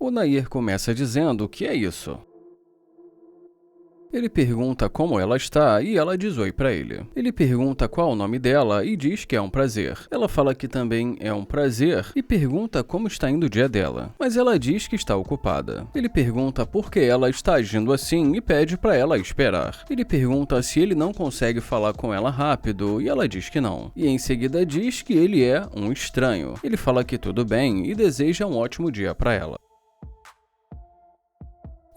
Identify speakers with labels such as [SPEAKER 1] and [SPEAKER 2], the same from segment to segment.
[SPEAKER 1] O Nair começa dizendo que é isso. Ele pergunta como ela está e ela diz oi pra ele. Ele pergunta qual o nome dela e diz que é um prazer. Ela fala que também é um prazer e pergunta como está indo o dia dela. Mas ela diz que está ocupada. Ele pergunta por que ela está agindo assim e pede pra ela esperar. Ele pergunta se ele não consegue falar com ela rápido e ela diz que não. E em seguida diz que ele é um estranho. Ele fala que tudo bem e deseja um ótimo dia pra ela.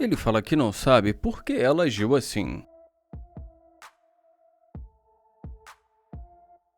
[SPEAKER 1] Ele fala que não sabe por que ela agiu assim.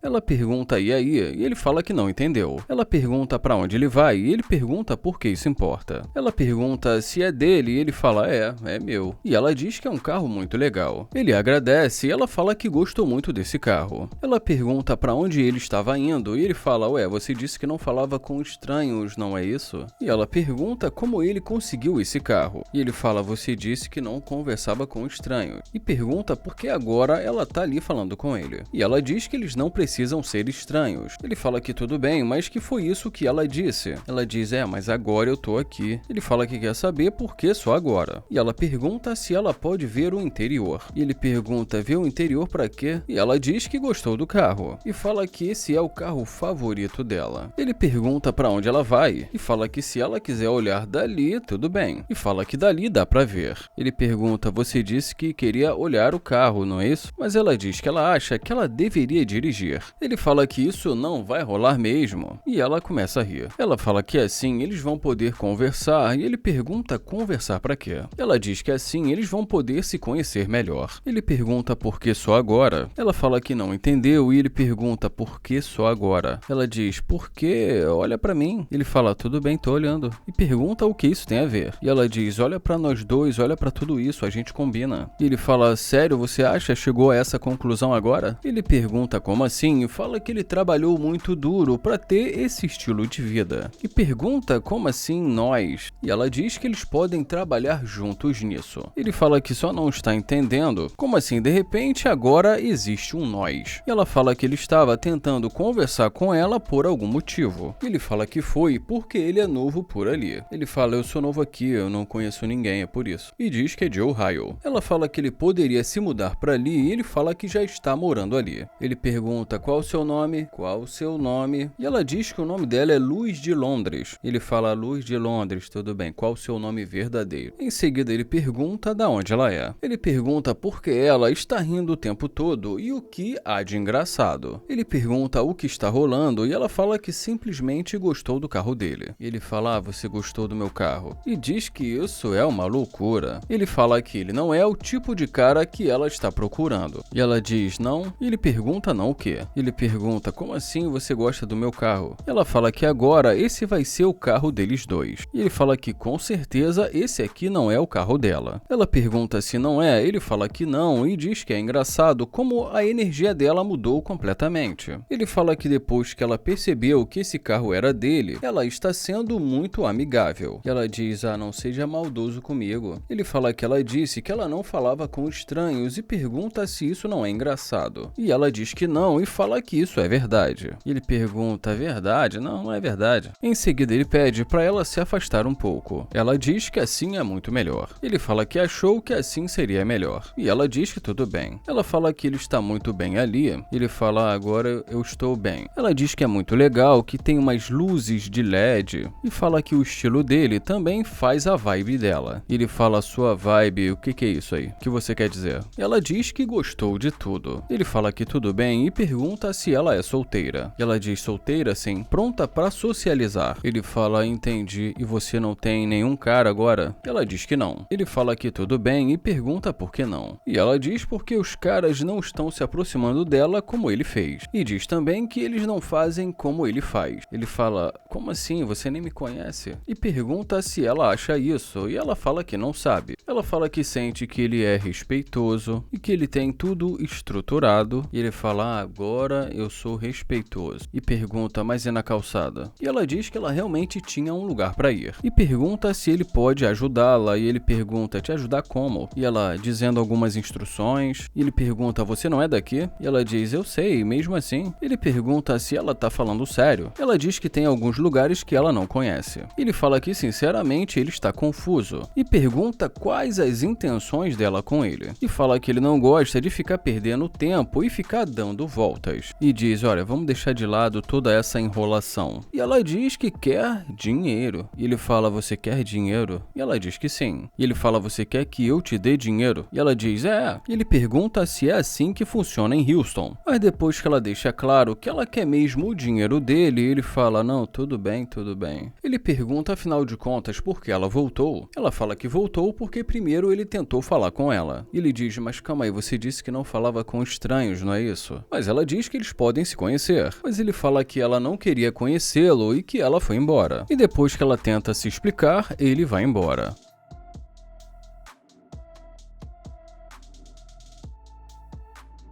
[SPEAKER 1] Ela pergunta e aí, e ele fala que não entendeu. Ela pergunta pra onde ele vai e ele pergunta por que isso importa. Ela pergunta se é dele e ele fala é meu. E ela diz que é um carro muito legal. Ele agradece e ela fala que gostou muito desse carro. Ela pergunta pra onde ele estava indo e ele fala, você disse que não falava com estranhos, não é isso? E ela pergunta como ele conseguiu esse carro. E ele fala, você disse que não conversava com estranhos. E pergunta por que agora ela tá ali falando com ele. E ela diz que eles não precisam ser estranhos. Ele fala que tudo bem, mas que foi isso que ela disse. Ela diz, mas agora eu tô aqui. Ele fala que quer saber por que só agora. E ela pergunta se ela pode ver o interior. E ele pergunta, ver o interior pra quê? E ela diz que gostou do carro. E fala que esse é o carro favorito dela. Ele pergunta pra onde ela vai. E fala que se ela quiser olhar dali, tudo bem. E fala que dali dá pra ver. Ele pergunta, você disse que queria olhar o carro, não é isso? Mas ela diz que ela acha que ela deveria dirigir. Ele fala que isso não vai rolar mesmo, e ela começa a rir. Ela fala que assim eles vão poder conversar, e ele pergunta conversar pra quê? Ela diz que assim eles vão poder se conhecer melhor. Ele pergunta por que só agora? Ela fala que não entendeu, e ele pergunta por que só agora? Ela diz, por quê? Olha pra mim. Ele fala, tudo bem, tô olhando. E pergunta o que isso tem a ver. E ela diz, olha pra nós dois, olha pra tudo isso, a gente combina. E ele fala, sério, você acha? Chegou a essa conclusão agora? Ele pergunta como assim? E fala que ele trabalhou muito duro para ter esse estilo de vida. E pergunta como assim nós? E ela diz que eles podem trabalhar juntos nisso. Ele fala que só não está entendendo como assim de repente agora existe um nós. E ela fala que ele estava tentando conversar com ela por algum motivo. Ele fala que foi porque ele é novo por ali. Ele fala, eu sou novo aqui, eu não conheço ninguém, é por isso. E diz que é de Ohio. Ela fala que ele poderia se mudar para ali e ele fala que já está morando ali. Ele pergunta qual o seu nome? Qual o seu nome? E ela diz que o nome dela é Luz de Londres. Ele fala, Luz de Londres, tudo bem, qual o seu nome verdadeiro? Em seguida ele pergunta da onde ela é. Ele pergunta por que ela está rindo o tempo todo e o que há de engraçado. Ele pergunta o que está rolando e ela fala que simplesmente gostou do carro dele. Ele fala, você gostou do meu carro? E diz que isso é uma loucura. Ele fala que ele não é o tipo de cara que ela está procurando. E ela diz não, e ele pergunta não o quê? Ele pergunta, como assim você gosta do meu carro? Ela fala que agora esse vai ser o carro deles dois. E ele fala que com certeza esse aqui não é o carro dela. Ela pergunta se não é, ele fala que não e diz que é engraçado como a energia dela mudou completamente. Ele fala que depois que ela percebeu que esse carro era dele, ela está sendo muito amigável. Ela diz, não seja maldoso comigo. Ele fala que ela disse que ela não falava com estranhos e pergunta se isso não é engraçado. E ela diz que não e fala que isso é verdade. Ele pergunta, verdade? Não, não é verdade. Em seguida ele pede para ela se afastar um pouco. Ela diz que assim é muito melhor. Ele fala que achou que assim seria melhor. E ela diz que tudo bem. Ela fala que ele está muito bem ali. Ele fala, agora eu estou bem. Ela diz que é muito legal, que tem umas luzes de LED. E fala que o estilo dele também faz a vibe dela. Ele fala, sua vibe, o que é isso aí? O que você quer dizer? Ela diz que gostou de tudo. Ele fala que tudo bem e pergunta se ela é solteira. Ela diz solteira, sim, pronta pra socializar. Ele fala, entendi, e você não tem nenhum cara agora? Ela diz que não. Ele fala que tudo bem e pergunta por que não. E ela diz porque os caras não estão se aproximando dela como ele fez. E diz também que eles não fazem como ele faz. Ele fala, como assim? Você nem me conhece? E pergunta se ela acha isso, e ela fala que não sabe. Ela fala que sente que ele é respeitoso e que ele tem tudo estruturado. E ele fala, adora, eu sou respeitoso. E pergunta, mas é na calçada? E ela diz que ela realmente tinha um lugar para ir. E pergunta se ele pode ajudá-la, e ele pergunta, te ajudar como? E ela dizendo algumas instruções, e ele pergunta, você não é daqui? E ela diz, eu sei, mesmo assim. Ele pergunta se ela tá falando sério. Ela diz que tem alguns lugares que ela não conhece. Ele fala que, sinceramente, ele está confuso. E pergunta quais as intenções dela com ele. E fala que ele não gosta de ficar perdendo tempo e ficar dando voltas. E diz, olha, vamos deixar de lado toda essa enrolação. E ela diz que quer dinheiro. E ele fala, você quer dinheiro? E ela diz que sim. E ele fala, você quer que eu te dê dinheiro? E ela diz, é. E ele pergunta se é assim que funciona em Houston. Mas depois que ela deixa claro que ela quer mesmo o dinheiro dele, ele fala, não, tudo bem, tudo bem. Ele pergunta, afinal de contas, por que ela voltou. Ela fala que voltou porque primeiro ele tentou falar com ela. E ele diz, mas calma aí, você disse que não falava com estranhos, não é isso? Mas ela diz que eles podem se conhecer. Mas ele fala que ela não queria conhecê-lo e que ela foi embora. E depois que ela tenta se explicar, ele vai embora.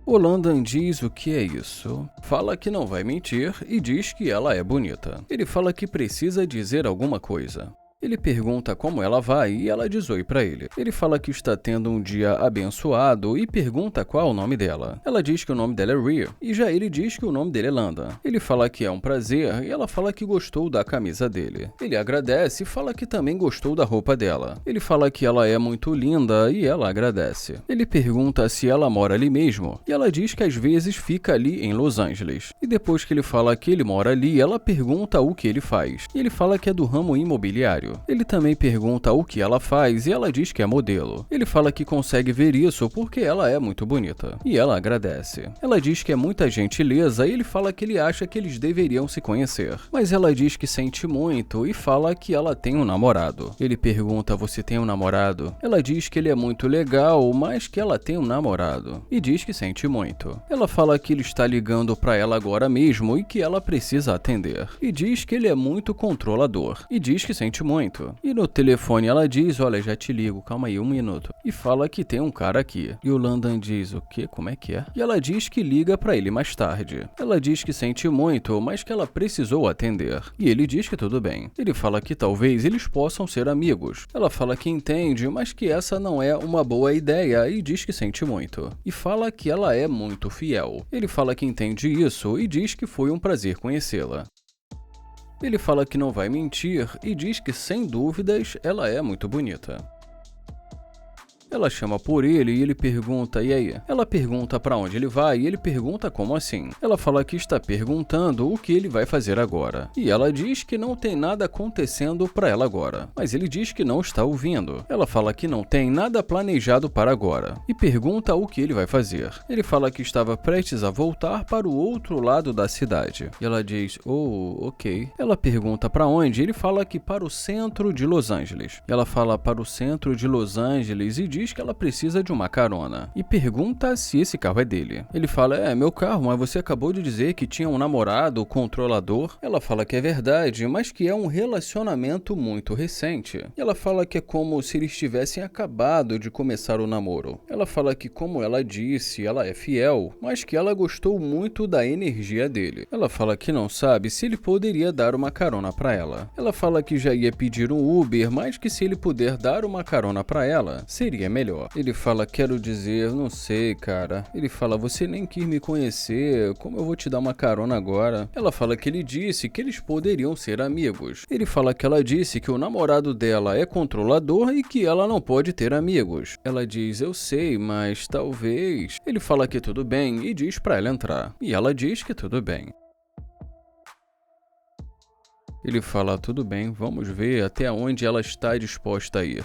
[SPEAKER 1] O Landon diz o que é isso. Fala que não vai mentir e diz que ela é bonita. Ele fala que precisa dizer alguma coisa. Ele pergunta como ela vai e ela diz oi pra ele. Ele fala que está tendo um dia abençoado e pergunta qual é o nome dela. Ela diz que o nome dela é Rhea e já ele diz que o nome dele é Landon. Ele fala que é um prazer e ela fala que gostou da camisa dele. Ele agradece e fala que também gostou da roupa dela. Ele fala que ela é muito linda e ela agradece. Ele pergunta se ela mora ali mesmo e ela diz que às vezes fica ali em Los Angeles. E depois que ele fala que ele mora ali, ela pergunta o que ele faz. E ele fala que é do ramo imobiliário. Ele também pergunta o que ela faz e ela diz que é modelo. Ele fala que consegue ver isso porque ela é muito bonita. E ela agradece. Ela diz que é muita gentileza e ele fala que ele acha que eles deveriam se conhecer. Mas ela diz que sente muito e fala que ela tem um namorado. Ele pergunta, você tem um namorado? Ela diz que ele é muito legal, mas que ela tem um namorado. E diz que sente muito. Ela fala que ele está ligando pra ela agora mesmo e que ela precisa atender. E diz que ele é muito controlador. E diz que sente muito. E no telefone ela diz, olha, já te ligo, calma aí, um minuto. E fala que tem um cara aqui. E o Landon diz, o quê? Como é que é? E ela diz que liga pra ele mais tarde. Ela diz que sente muito, mas que ela precisou atender. E ele diz que tudo bem. Ele fala que talvez eles possam ser amigos. Ela fala que entende, mas que essa não é uma boa ideia e diz que sente muito. E fala que ela é muito fiel. Ele fala que entende isso e diz que foi um prazer conhecê-la. Ele fala que não vai mentir e diz que, sem dúvidas, ela é muito bonita. Ela chama por ele e ele pergunta, e aí? Ela pergunta pra onde ele vai e ele pergunta como assim. Ela fala que está perguntando o que ele vai fazer agora. E ela diz que não tem nada acontecendo pra ela agora. Mas ele diz que não está ouvindo. Ela fala que não tem nada planejado para agora. E pergunta o que ele vai fazer. Ele fala que estava prestes a voltar para o outro lado da cidade. E ela diz, oh, ok. Ela pergunta pra onde e ele fala que para o centro de Los Angeles. Ela fala para o centro de Los Angeles e diz que ela precisa de uma carona e pergunta se esse carro é dele. Ele fala, é meu carro, mas você acabou de dizer que tinha um namorado, controlador. Ela fala que é verdade, mas que é um relacionamento muito recente. E ela fala que é como se eles tivessem acabado de começar o namoro. Ela fala que, como ela disse, ela é fiel, mas que ela gostou muito da energia dele. Ela fala que não sabe se ele poderia dar uma carona para ela. Ela fala que já ia pedir um Uber, mas que se ele puder dar uma carona para ela, seria melhor. Ele fala, quero dizer, não sei, cara. Ele fala, você nem quis me conhecer, como eu vou te dar uma carona agora? Ela fala que ele disse que eles poderiam ser amigos. Ele fala que ela disse que o namorado dela é controlador e que ela não pode ter amigos. Ela diz, eu sei, mas talvez... Ele fala que tudo bem e diz pra ela entrar. E ela diz que tudo bem. Ele fala, tudo bem, vamos ver até onde ela está disposta a ir.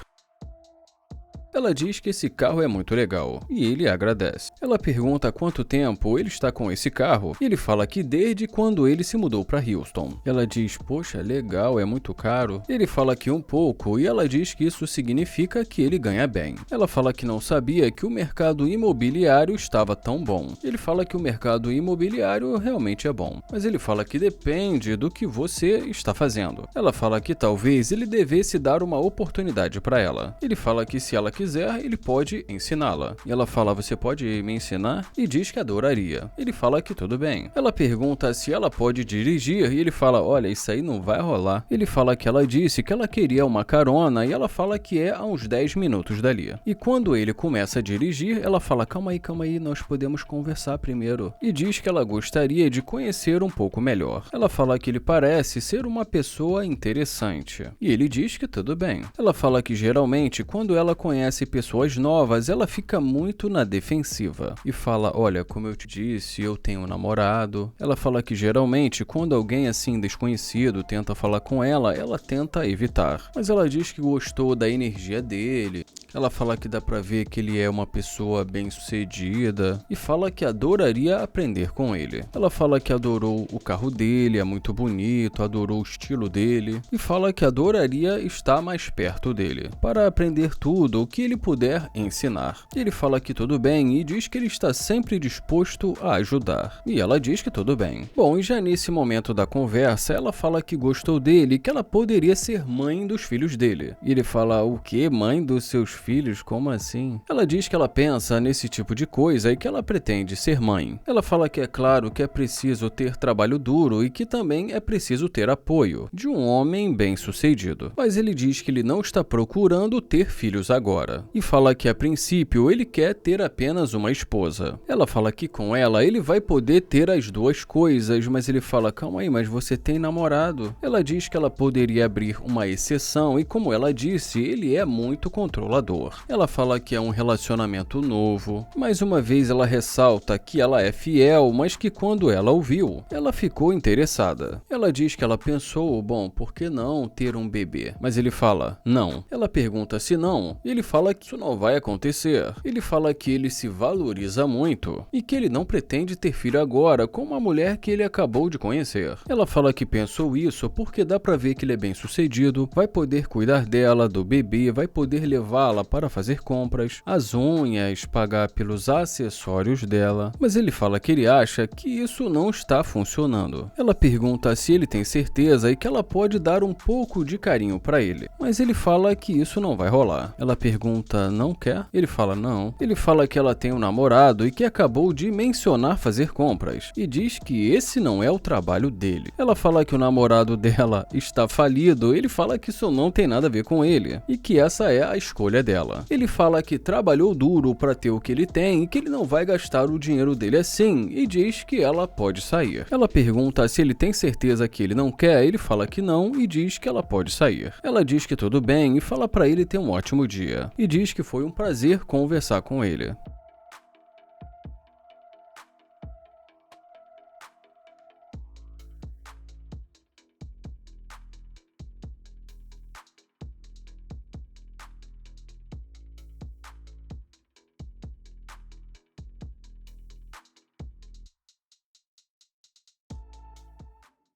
[SPEAKER 1] Ela diz que esse carro é muito legal, e ele agradece. Ela pergunta há quanto tempo ele está com esse carro, e ele fala que desde quando ele se mudou para Houston. Ela diz, poxa, legal, é muito caro. Ele fala que um pouco, e ela diz que isso significa que ele ganha bem. Ela fala que não sabia que o mercado imobiliário estava tão bom. Ele fala que o mercado imobiliário realmente é bom, mas ele fala que depende do que você está fazendo. Ela fala que talvez ele devesse dar uma oportunidade para ela. Ele fala que se ela quiser, quiser, ele pode ensiná-la. E ela fala: você pode me ensinar? E diz que adoraria. Ele fala que tudo bem. Ela pergunta se ela pode dirigir e ele fala: olha, isso aí não vai rolar. Ele fala que ela disse que ela queria uma carona e ela fala que é a uns 10 minutos dali. E quando ele começa a dirigir, ela fala: calma aí, nós podemos conversar primeiro. E diz que ela gostaria de conhecer um pouco melhor. Ela fala que ele parece ser uma pessoa interessante. E ele diz que tudo bem. Ela fala que geralmente quando ela conhece pessoas novas, ela fica muito na defensiva. E fala: olha, como eu te disse, eu tenho um namorado. Ela fala que geralmente quando alguém assim desconhecido tenta falar com ela, ela tenta evitar. Mas ela diz que gostou da energia dele. Ela fala que dá pra ver que ele é uma pessoa bem-sucedida e fala que adoraria aprender com ele. Ela fala que adorou o carro dele, é muito bonito, adorou o estilo dele e fala que adoraria estar mais perto dele para aprender tudo o que ele puder ensinar. Ele fala que tudo bem e diz que ele está sempre disposto a ajudar. E ela diz que tudo bem. Bom, e já nesse momento da conversa, ela fala que gostou dele e que ela poderia ser mãe dos filhos dele. E ele fala: o quê? Mãe dos seus filhos? Como assim? Ela diz que ela pensa nesse tipo de coisa e que ela pretende ser mãe. Ela fala que é claro que é preciso ter trabalho duro e que também é preciso ter apoio de um homem bem-sucedido. Mas ele diz que ele não está procurando ter filhos agora. E fala que a princípio ele quer ter apenas uma esposa. Ela fala que com ela ele vai poder ter as duas coisas, mas ele fala: calma aí, mas você tem namorado. Ela diz que ela poderia abrir uma exceção e, como ela disse, ele é muito controlador. Ela fala que é um relacionamento novo. Mais uma vez ela ressalta que ela é fiel, mas que quando ela ouviu, ela ficou interessada. Ela diz que ela pensou: bom, por que não ter um bebê? Mas ele fala: não. Ela pergunta se não, e ele fala que isso não vai acontecer. Ele fala que ele se valoriza muito e que ele não pretende ter filho agora com uma mulher que ele acabou de conhecer. Ela fala que pensou isso porque dá pra ver que ele é bem sucedido, vai poder cuidar dela, do bebê, vai poder levá-la para fazer compras, as unhas, pagar pelos acessórios dela. Mas ele fala que ele acha que isso não está funcionando. Ela pergunta se ele tem certeza e que ela pode dar um pouco de carinho para ele. Mas ele fala que isso não vai rolar. Ela pergunta: não quer? Ele fala: não. Ele fala que ela tem um namorado e que acabou de mencionar fazer compras. E diz que esse não é o trabalho dele. Ela fala que o namorado dela está falido. Ele fala que isso não tem nada a ver com ele e que essa é a escolha dela. Ele fala que trabalhou duro para ter o que ele tem e que ele não vai gastar o dinheiro dele assim e diz que ela pode sair. Ela pergunta se ele tem certeza que ele não quer, ele fala que não e diz que ela pode sair. Ela diz que tudo bem e fala para ele ter um ótimo dia e diz que foi um prazer conversar com ele.